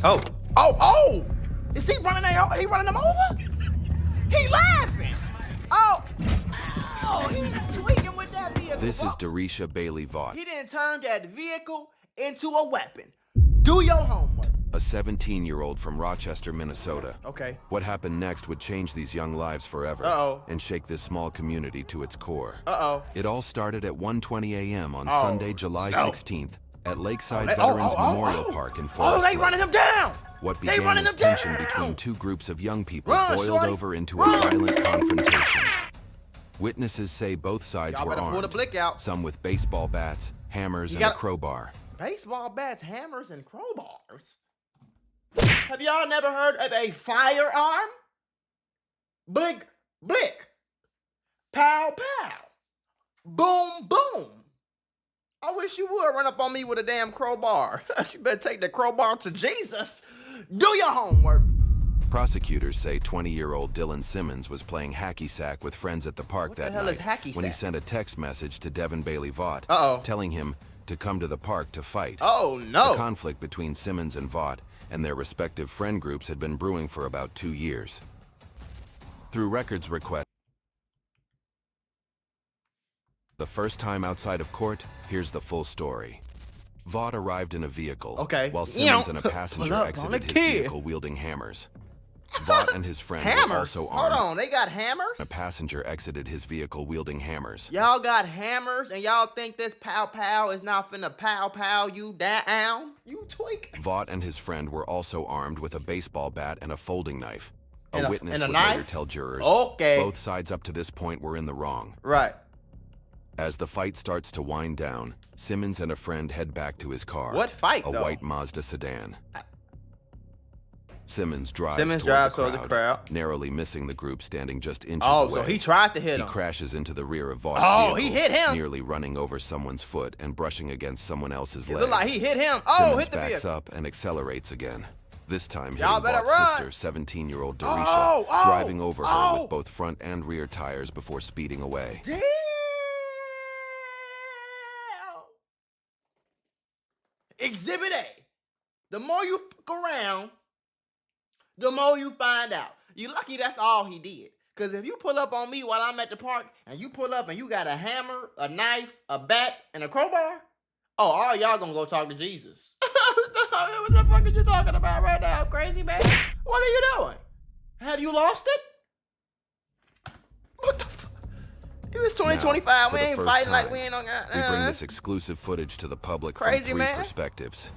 Oh. Oh! Is he running them over? He laughing. Oh, he's tweaking with that vehicle. This is Darisha Bailey Vaught. He didn't turn that vehicle into a weapon. Do your homework. A 17-year-old from Rochester, Minnesota. Okay. What happened next would change these young lives forever. Uh-oh. And shake this small community to its core. Uh-oh. It all started at 1:20 a.m. on Sunday, July 16th at Lakeside Oh, Veterans Memorial Park in Forest they Lake. running him down. What They began running as them tension down. between two groups of young people Run, boiled shorty. over into Run. a violent confrontation. Witnesses say both sides Y'all were better pull the armed, blick out. some with baseball bats, hammers, and a crowbar. Baseball bats, hammers, and crowbars. Have y'all never heard of a firearm? Blink, blick. Pow, pow. Boom, boom. I wish you would run up on me with a damn crowbar. You better take the crowbar to Jesus. Do your homework. Prosecutors say 20-year-old Dylan Simmons was playing hacky sack with friends at the park that hell night is hacky when he sack? sent a text message to Devin Bailey Vaught telling him to come to the park to fight. Oh, no. The conflict between Simmons and Vaught and their respective friend groups had been brewing for about 2 years. Through records requests, the first time outside of court, here's the full story. Vaught arrived in a vehicle, while Simmons and a passenger exited his vehicle wielding hammers. Vaught and his friend were also armed. Hold on, they got hammers? A passenger exited his vehicle wielding hammers. Y'all got hammers and y'all think this pow-pow is not finna pow-pow you down? You tweak. Vaught and his friend were also armed with a baseball bat and a folding knife. A witness and a would knife? later tell jurors both sides up to this point were in the wrong. Right. As the fight starts to wind down, Simmons and a friend head back to his car. What fight, A though? white Mazda sedan. Simmons drives toward the crowd, narrowly missing the group standing just inches away. So he tried to hit him. He crashes into the rear of Vaught's vehicle, he hit him. nearly running over someone's foot and brushing against someone else's It leg. looked like he hit him. Simmons Hit the backs vehicle. up and accelerates again. This time hitting Y'all better Vaught's run. sister, 17-year-old Darisha, driving over her with both front and rear tires before speeding away. Damn. Exhibit A. The more you fuck around, the more you find out. You lucky that's all he did. Because if you pull up on me while I'm at the park, and you pull up and you got a hammer, a knife, a bat, and a crowbar, all y'all gonna go talk to Jesus. What the fuck are you talking about right now, crazy man? What are you doing? Have you lost it? What the fuck? It was 2025. We ain't fighting like we ain't on. We bring this exclusive footage to the public Crazy, from three man. perspectives.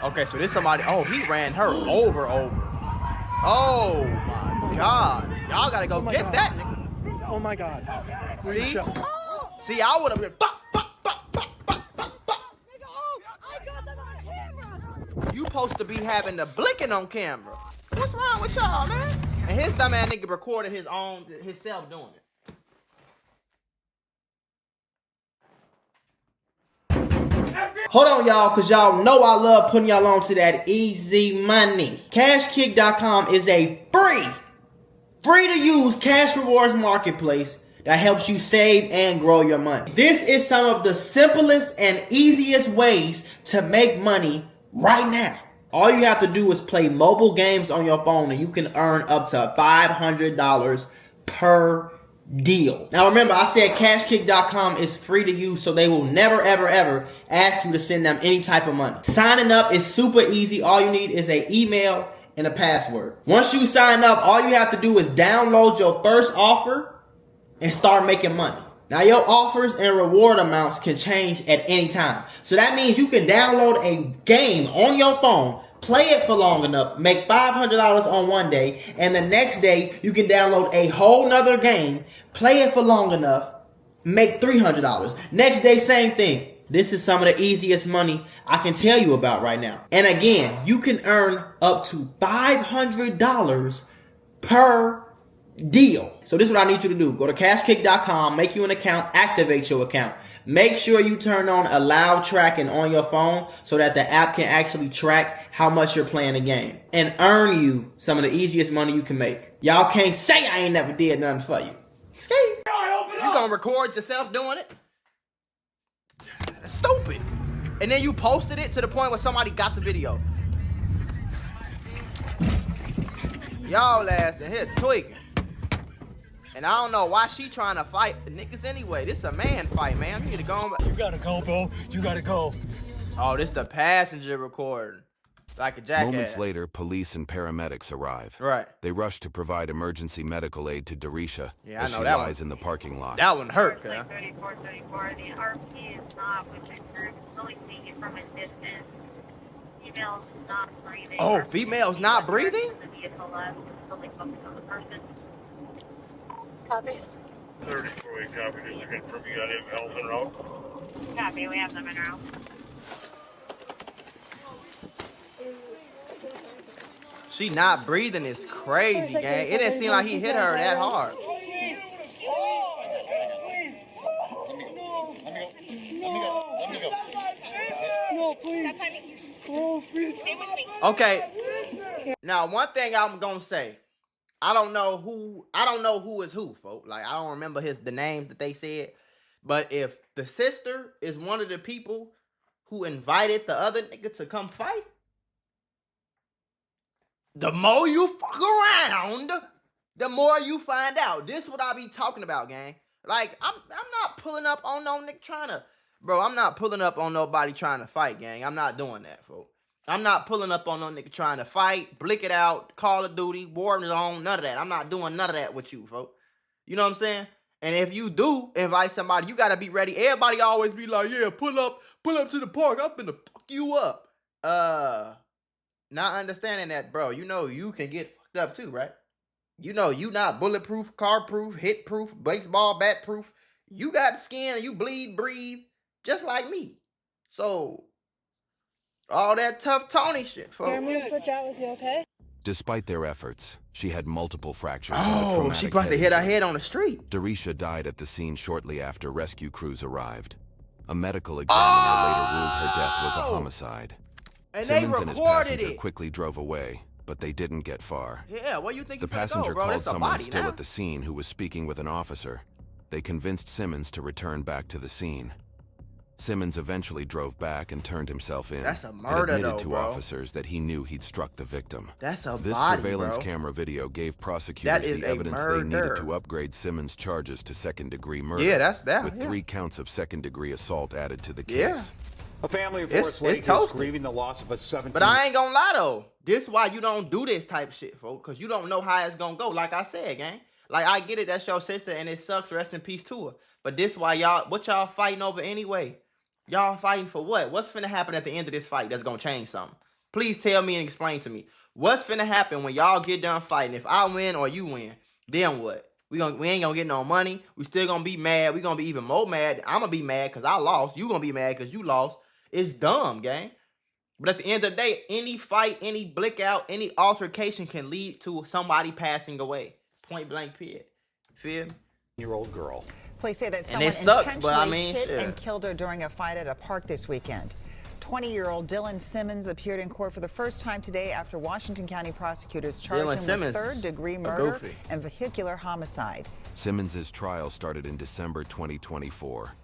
Okay, so this somebody. Oh, he ran her over. Oh my God! Y'all gotta go get that nigga. Oh my God. See, I would have been. You supposed to be having the blinking on camera. What's wrong with y'all, man? And his dumb ass nigga recorded himself doing it. Hold on, y'all, because y'all know I love putting y'all on to that easy money. CashKick.com is a free to use cash rewards marketplace that helps you save and grow your money. This is some of the simplest and easiest ways to make money right now. All you have to do is play mobile games on your phone and you can earn up to $500 per deal. Now remember, I said CashKick.com is free to use, so they will never, ever, ever ask you to send them any type of money. Signing up is super easy. All you need is an email and a password. Once you sign up, all you have to do is download your first offer and start making money. Now your offers and reward amounts can change at any time. So that means you can download a game on your phone, play it for long enough, make $500 on one day, and the next day you can download a whole nother game, play it for long enough, make $300. Next day, same thing. This is some of the easiest money I can tell you about right now. And again, you can earn up to $500 per deal. So this is what I need you to do. Go to cashkick.com, make you an account, activate your account. Make sure you turn on allow tracking on your phone so that the app can actually track how much you're playing the game and earn you some of the easiest money you can make. Y'all can't say I ain't never did nothing for you. You gonna record yourself doing it? That's stupid. And then you posted it to the point where somebody got the video. Y'all ass in here tweaking. And I don't know why she trying to fight the niggas anyway. This a man fight, man. You need to go on. You gotta go, bro. You gotta go. Oh, this the passenger recording. Like a jackass. Moments later, police and paramedics arrive. Right. They rush to provide emergency medical aid to Darisha Yeah, as I know she that lies one. in the parking lot. That one hurt, cuz. 34, 34. The RP is not, which I heard, only speaking from a distance. Female's not breathing. Oh, female's not breathing? The vehicle left, fully focused on the person. Copy. 34, we copy. Just looking for you got any else in row? Copy, we have them in row. She not breathing is crazy, gang. It didn't seem like he hit her that hard. No, please. Oh, please. Okay. Now, one thing I'm gonna say, I don't know who is who, folks. Like, I don't remember the names that they said. But if the sister is one of the people who invited the other nigga to come fight, the more you fuck around, the more you find out. This is what I be talking about, gang. Like, I'm not pulling up on no nigga trying to, bro, I'm not pulling up on nobody trying to fight, gang. I'm not doing that, folks. I'm not pulling up on no nigga trying to fight, blick it out, Call of Duty, Warzone, none of that. I'm not doing none of that with you, folks. You know what I'm saying? And if you do invite somebody, you gotta be ready. Everybody always be like, yeah, pull up to the park. I'm finna fuck you up. Not understanding that, bro. You know you can get fucked up too, right? You know you not bulletproof, car proof, hit proof, baseball bat proof. You got skin and you bleed, breathe, just like me. So all that tough Tony shit, folks. Here, I'm gonna switch out with you, okay? Despite their efforts, she had multiple fractures and a traumatic she must have hit her injury. head on the street. Darisha died at the scene shortly after rescue crews arrived. A medical examiner later ruled her death was a homicide. And Simmons they and his recorded passenger it. quickly drove away, but they didn't get far. Yeah, what you think? The you finna passenger go, bro? called That's a someone body still now. at the scene who was speaking with an officer. They convinced Simmons to return back to the scene. Simmons eventually drove back and turned himself in. That's a and murder, admitted though, to bro. officers that he knew he'd struck the victim. That's a This body, surveillance bro. camera video gave That prosecutors is the a evidence they needed murder. to upgrade Simmons' charges to second-degree murder. Yeah, that's that. With yeah. 3 counts of second-degree assault added to the case. Yeah. A family of It's Forest Lake is toasted. grieving the loss of a 17. But I ain't gonna lie though. This why you don't do this type of shit, folks. Cause you don't know how it's gonna go. Like I said, gang. Like I get it, that's your sister and it sucks. Rest in peace to her. But this why what y'all fighting over anyway? Y'all fighting for what? What's finna happen at the end of this fight that's gonna change something? Please tell me and explain to me. What's finna happen when y'all get done fighting? If I win or you win, then what? We ain't gonna get no money. We still gonna be mad. We gonna be even more mad. I'm gonna be mad because I lost. You gonna be mad because you lost. It's dumb, gang. But at the end of the day, any fight, any blick out, any altercation can lead to somebody passing away. Point blank period. Feel me? Year-old girl. Police say that And someone it sucks, intentionally but I mean, hit shit. and killed her during a fight at a park this weekend. 20-year-old Dylan Simmons appeared in court for the first time today after Washington County prosecutors charged him Simmons, with third-degree a murder goofy. and vehicular homicide. Simmons' trial started in December 2024.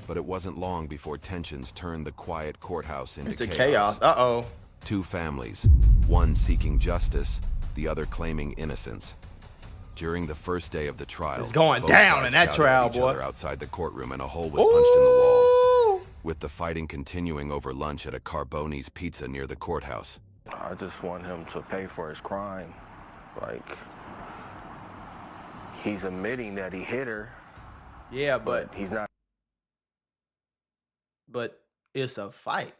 But it wasn't long before tensions turned the quiet courthouse into chaos. Uh-oh. 2 families, one seeking justice, the other claiming innocence. During the first day of the trial, It's going both down sides in that shouted trial, at each boy. other outside the courtroom, and a hole was punched in the wall. Ooh. With the fighting continuing over lunch at a Carboni's Pizza near the courthouse. I just want him to pay for his crime. Like, he's admitting that he hit her, Yeah, but he's not. But it's a fight.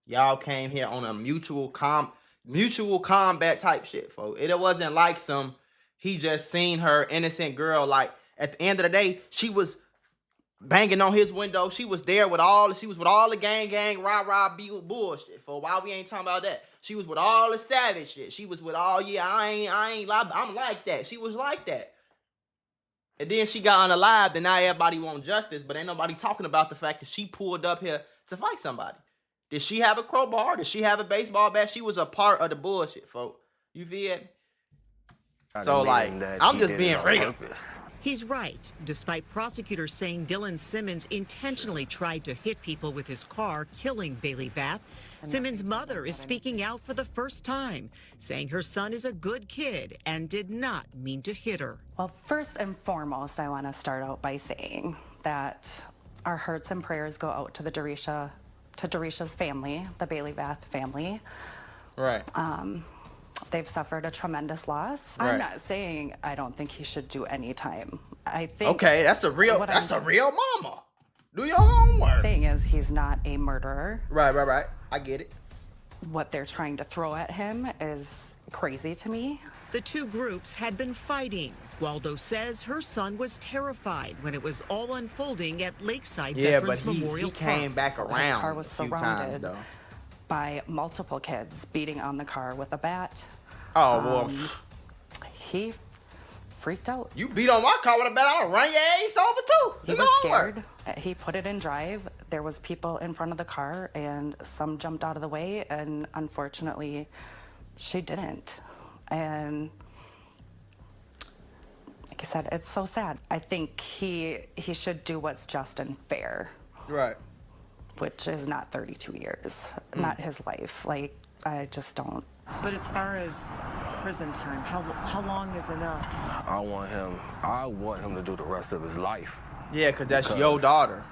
Y'all came here on a mutual combat type shit, folks. It wasn't like he just seen her innocent girl. Like at the end of the day, she was banging on his window. She was there with all the gang rah bullshit. For why we ain't talking about that? She was with all the savage shit. She was with all I'm like that. She was like that. And then she got unalived, and now everybody wants justice, but ain't nobody talking about the fact that she pulled up here to fight somebody. Did she have a crowbar? Did she have a baseball bat? She was a part of the bullshit, folks. You feel me? So, like, I'm just being real. He's right. Despite prosecutors saying Dylan Simmons intentionally tried to hit people with his car, killing Bailey Vath, Simmons' mother is speaking out for the first time, saying her son is a good kid and did not mean to hit her. Well, first and foremost, I want to start out by saying that our hearts and prayers go out to Darisha's family, the Bailey Vath family. Right. They've suffered a tremendous loss. Right. I'm not saying I don't think he should do any time. I think. Okay, that's a real mama. Do your homework. Saying is he's not a murderer. Right. I get it. What they're trying to throw at him is crazy to me. The two groups had been fighting. Waldo says her son was terrified when it was all unfolding at Lakeside Veterans Memorial Park. He came back around. His car was a few surrounded times, by multiple kids beating on the car with a bat. Oh, well. He freaked out. You beat on my car with a bat, I'm gonna run your ass over too. He was scared. He put it in drive. There was people in front of the car and some jumped out of the way, and unfortunately she didn't. And like I said, it's so sad. I think he should do what's just and fair. Right. Which is not 32 years, not his life. Like, I just don't. But as far as prison time, how long is enough? I want him to do the rest of his life. Yeah, because that's your daughter.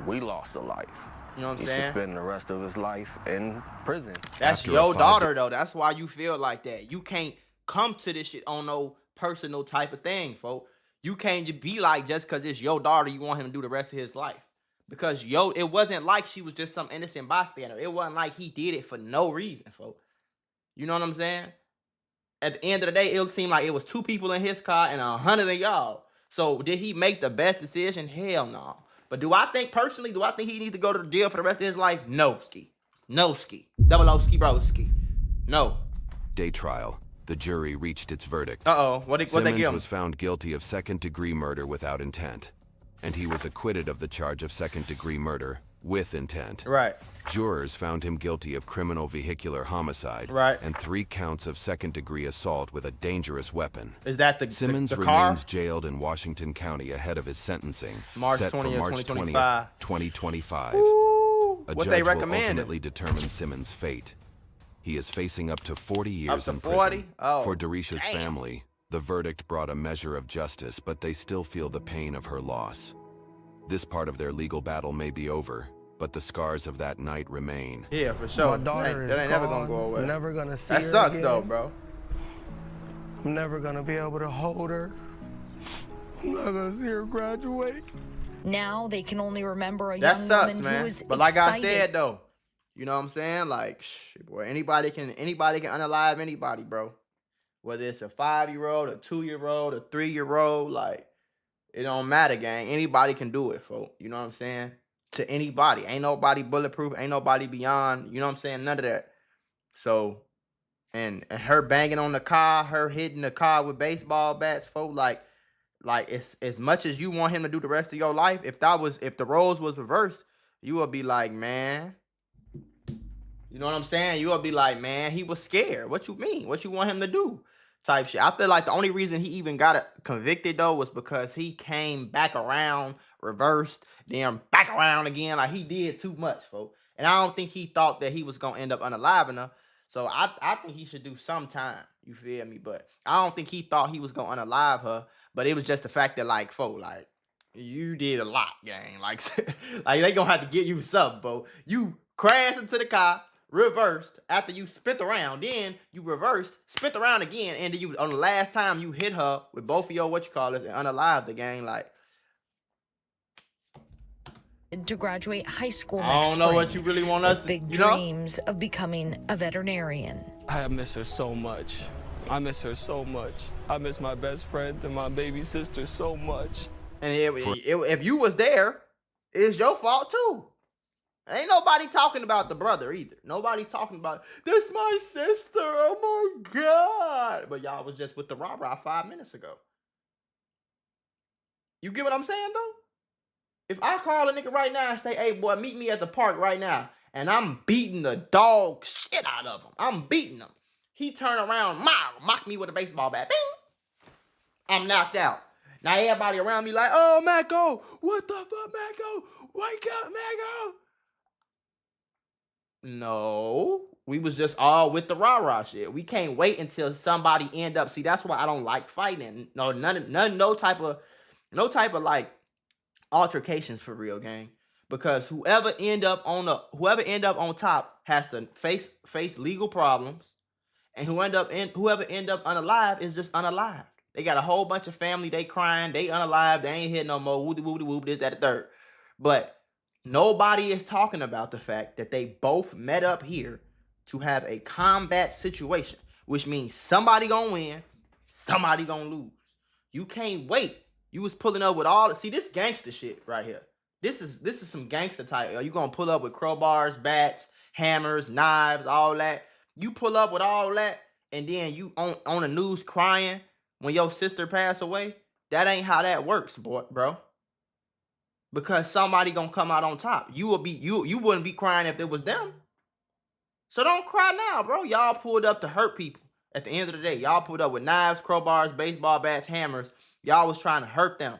We lost a life. You know what I'm He saying? should spend the rest of his life in prison. That's your daughter, though. That's why you feel like that. You can't come to this shit on no personal type of thing, folks. You can't just be like, just because it's your daughter, you want him to do the rest of his life. Because, it wasn't like she was just some innocent bystander. It wasn't like he did it for no reason, folks. You know what I'm saying? At the end of the day, it seemed like it was 2 people in his car and 100 of y'all. So, did he make the best decision? Hell no. But do I think he needs to go to jail for the rest of his life? No, ski. No, ski. Double O, ski, bro, ski. No. Day trial. The jury reached its verdict. What they give him? Simmons was found guilty of second-degree murder without intent, and he was acquitted of the charge of second-degree murder with intent. Right. Jurors found him guilty of criminal vehicular homicide. Right. And 3 counts of second-degree assault with a dangerous weapon. Is that the Simmons the car? remains jailed in Washington County ahead of his sentencing, March set 20th, for March 2025. 2025. Ooh, A what judge they will recommend? ultimately determine Simmons' fate. He is facing up to 40 years Up to in 40? prison. Oh, For Darisha's damn. family, the verdict brought a measure of justice, but they still feel the pain of her loss. This part of their legal battle may be over, but the scars of that night remain. Yeah, for sure. My daughter that is ain't never gone. gonna go away. I'm never gonna see that her sucks again. though, bro. I'm never gonna be able to hold her. I'm not gonna see her graduate. Now they can only remember a That young sucks, woman man. who was But like excited. I said though, you know what I'm saying? Like, boy, anybody can unalive anybody, bro. Whether it's a 5-year-old, a 2-year-old, a 3-year-old, like, it don't matter, gang. Anybody can do it, folks. You know what I'm saying? To anybody. Ain't nobody bulletproof. Ain't nobody beyond. You know what I'm saying? None of that. So, and her banging on the car, her hitting the car with baseball bats, folks, like it's as much as you want him to do the rest of your life, if the roles was reversed, you would be like, man. You know what I'm saying? You would be like, man, he was scared. What you mean? What you want him to do? Type shit. I feel like the only reason he even got convicted though was because he came back around, reversed, then back around again. Like, he did too much, folks. And I don't think he thought that he was gonna end up unaliving her. So I think he should do some time. You feel me? But I don't think he thought he was gonna unalive her. But it was just the fact that, like, folks, like, you did a lot, gang. Like, like they gonna have to get you something, bro. You crashed into the car, reversed after you spent around, then you reversed, spent around again, and then you on the last time you hit her with both of your and unalive the gang. Like, To graduate high school next I don't know what spring you really want us with to, big you know? dreams of becoming a veterinarian. I miss her so much. I miss her so much. I miss my best friend and my baby sister so much. And if you was there, it's your fault too. Ain't nobody talking about the brother either. Nobody's talking about, this my sister, oh my God. But y'all was just with the robber 5 minutes ago. You get what I'm saying though? If I call a nigga right now and say, hey boy, meet me at the park right now, and I'm beating the dog shit out of him. I'm beating him. He turn around, mock me with a baseball bat. Bing! I'm knocked out. Now everybody around me like, oh, Mako, what the fuck, Mako? Wake up, Mako. No, we was just all with the rah-rah shit. We can't wait until somebody end up. See, that's why I don't like fighting. No, no type of like altercations for real, gang. Because whoever end up on top has to face legal problems, and whoever end up unalive is just unalive. They got a whole bunch of family, they crying, they unalive, they ain't here no more, whoop, this, that, the third. But nobody is talking about the fact that they both met up here to have a combat situation, which means somebody gonna win, somebody gonna lose. You can't wait. You was pulling up with all, see, this gangster shit right here. This is some gangster type. You gonna pull up with crowbars, bats, hammers, knives, all that. You pull up with all that, and then you on the news crying when your sister passed away. That ain't how that works, bro. Because somebody gonna come out on top. You wouldn't be crying if it was them. So don't cry now, bro. Y'all pulled up to hurt people. At the end of the day, y'all pulled up with knives, crowbars, baseball bats, hammers. Y'all was trying to hurt them.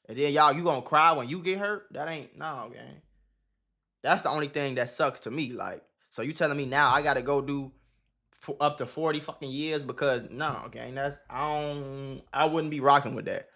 And then you gonna cry when you get hurt? That ain't, no, gang. That's the only thing that sucks to me. Like, so you telling me now I gotta go do up to 40 fucking years because, no, gang, I wouldn't be rocking with that.